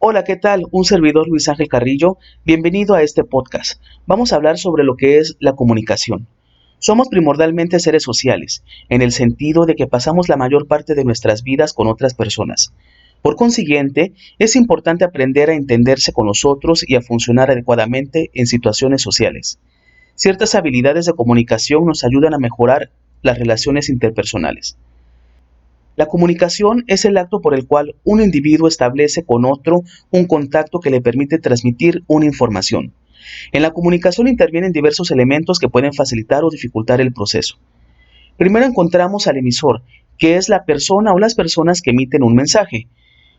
Hola, ¿qué tal? Un servidor Luis Ángel Carrillo. Bienvenido a este podcast. Vamos a hablar sobre lo que es la comunicación. Somos primordialmente seres sociales, en el sentido de que pasamos la mayor parte de nuestras vidas con otras personas. Por consiguiente, es importante aprender a entenderse con los otros y a funcionar adecuadamente en situaciones sociales. Ciertas habilidades de comunicación nos ayudan a mejorar las relaciones interpersonales. La comunicación es el acto por el cual un individuo establece con otro un contacto que le permite transmitir una información. En la comunicación intervienen diversos elementos que pueden facilitar o dificultar el proceso. Primero encontramos al emisor, que es la persona o las personas que emiten un mensaje.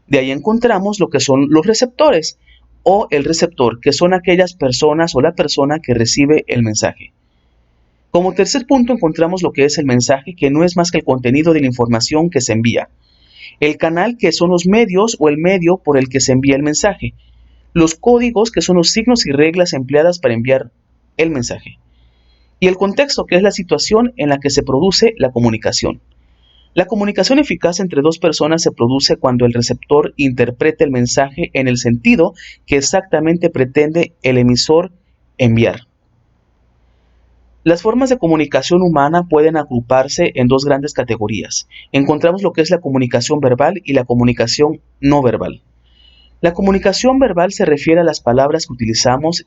De ahí encontramos lo que son los receptores o el receptor, que son aquellas personas o la persona que recibe el mensaje. Como tercer punto encontramos lo que es el mensaje, que no es más que el contenido de la información que se envía. El canal, que son los medios o el medio por el que se envía el mensaje. Los códigos, que son los signos y reglas empleadas para enviar el mensaje. Y el contexto, que es la situación en la que se produce la comunicación. La comunicación eficaz entre dos personas se produce cuando el receptor interpreta el mensaje en el sentido que exactamente pretende el emisor enviar. Las formas de comunicación humana pueden agruparse en dos grandes categorías. Encontramos lo que es la comunicación verbal y la comunicación no verbal. La comunicación verbal se refiere a las palabras que utilizamos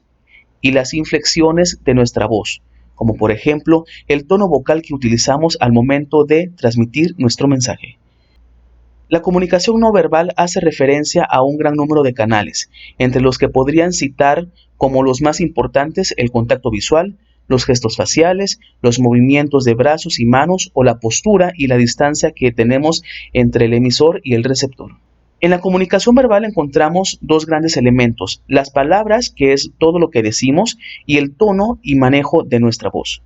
y las inflexiones de nuestra voz, como por ejemplo el tono vocal que utilizamos al momento de transmitir nuestro mensaje. La comunicación no verbal hace referencia a un gran número de canales, entre los que podrían citar como los más importantes el contacto visual, los gestos faciales, los movimientos de brazos y manos o la postura y la distancia que tenemos entre el emisor y el receptor. En la comunicación verbal encontramos dos grandes elementos: las palabras, que es todo lo que decimos, y el tono y manejo de nuestra voz.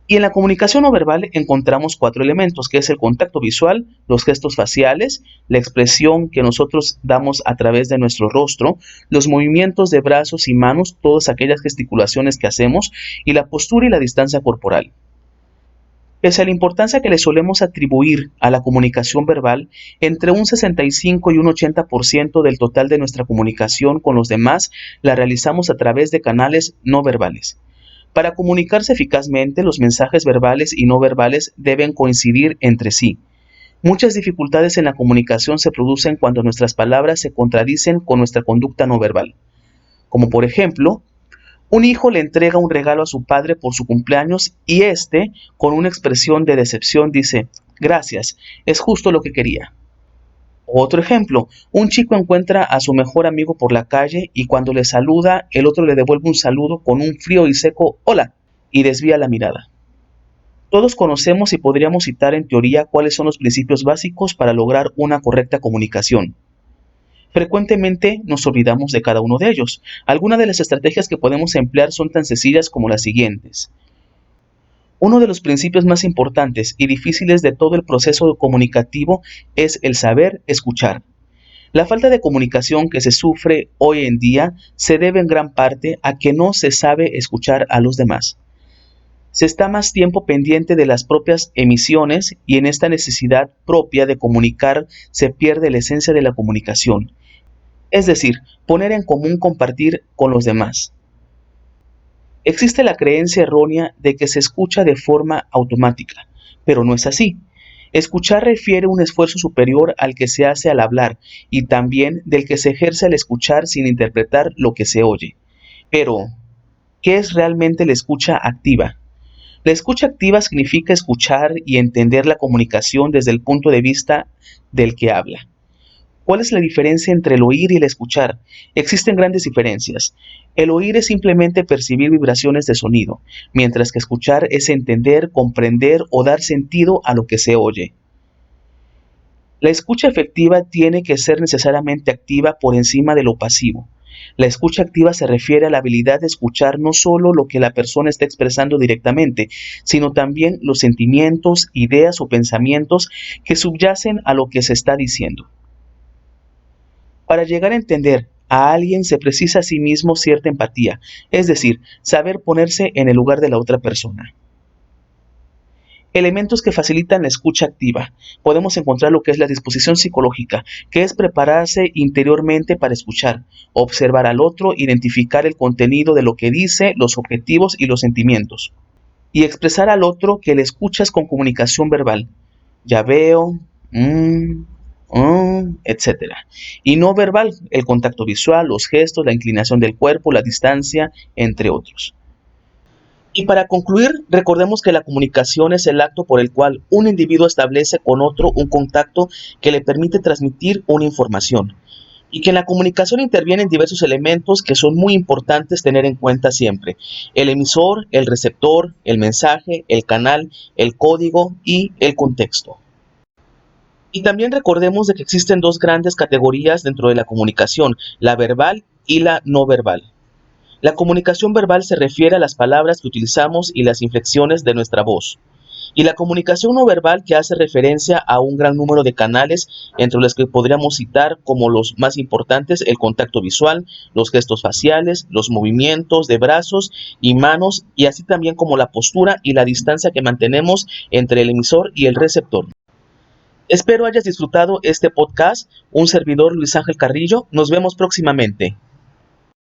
Y en la comunicación no verbal encontramos cuatro elementos, que es el contacto visual, los gestos faciales, la expresión que nosotros damos a través de nuestro rostro, los movimientos de brazos y manos, todas aquellas gesticulaciones que hacemos, y la postura y la distancia corporal. Pese a la importancia que le solemos atribuir a la comunicación verbal, entre un 65 y un 80% del total de nuestra comunicación con los demás la realizamos a través de canales no verbales. Para comunicarse eficazmente, los mensajes verbales y no verbales deben coincidir entre sí. Muchas dificultades en la comunicación se producen cuando nuestras palabras se contradicen con nuestra conducta no verbal. Como por ejemplo, un hijo le entrega un regalo a su padre por su cumpleaños y éste, con una expresión de decepción, dice: "Gracias, es justo lo que quería". Otro ejemplo: un chico encuentra a su mejor amigo por la calle y cuando le saluda, el otro le devuelve un saludo con un frío y seco "hola" y desvía la mirada. Todos conocemos y podríamos citar en teoría cuáles son los principios básicos para lograr una correcta comunicación. Frecuentemente nos olvidamos de cada uno de ellos. Algunas de las estrategias que podemos emplear son tan sencillas como las siguientes. Uno de los principios más importantes y difíciles de todo el proceso comunicativo es el saber escuchar. La falta de comunicación que se sufre hoy en día se debe en gran parte a que no se sabe escuchar a los demás. Se está más tiempo pendiente de las propias emisiones y en esta necesidad propia de comunicar se pierde la esencia de la comunicación, es decir, poner en común, compartir con los demás. Existe la creencia errónea de que se escucha de forma automática, pero no es así. Escuchar refiere un esfuerzo superior al que se hace al hablar y también del que se ejerce al escuchar sin interpretar lo que se oye. Pero, ¿qué es realmente la escucha activa? La escucha activa significa escuchar y entender la comunicación desde el punto de vista del que habla. ¿Cuál es la diferencia entre el oír y el escuchar? Existen grandes diferencias. El oír es simplemente percibir vibraciones de sonido, mientras que escuchar es entender, comprender o dar sentido a lo que se oye. La escucha efectiva tiene que ser necesariamente activa por encima de lo pasivo. La escucha activa se refiere a la habilidad de escuchar no solo lo que la persona está expresando directamente, sino también los sentimientos, ideas o pensamientos que subyacen a lo que se está diciendo. Para llegar a entender a alguien se precisa a sí mismo cierta empatía, es decir, saber ponerse en el lugar de la otra persona. Elementos que facilitan la escucha activa. Podemos encontrar lo que es la disposición psicológica, que es prepararse interiormente para escuchar, observar al otro, identificar el contenido de lo que dice, los objetivos y los sentimientos. Y expresar al otro que le escuchas con comunicación verbal. Ya veo, etcétera. Y no verbal, el contacto visual, los gestos, la inclinación del cuerpo, la distancia, entre otros. Y para concluir, recordemos que la comunicación es el acto por el cual un individuo establece con otro un contacto que le permite transmitir una información. Y que en la comunicación intervienen diversos elementos que son muy importantes tener en cuenta siempre. El emisor, el receptor, el mensaje, el canal, el código y el contexto. Y también recordemos de que existen dos grandes categorías dentro de la comunicación, la verbal y la no verbal. La comunicación verbal se refiere a las palabras que utilizamos y las inflexiones de nuestra voz. Y la comunicación no verbal que hace referencia a un gran número de canales, entre los que podríamos citar como los más importantes el contacto visual, los gestos faciales, los movimientos de brazos y manos, y así también como la postura y la distancia que mantenemos entre el emisor y el receptor. Espero hayas disfrutado este podcast. Un servidor, Luis Ángel Carrillo. Nos vemos próximamente.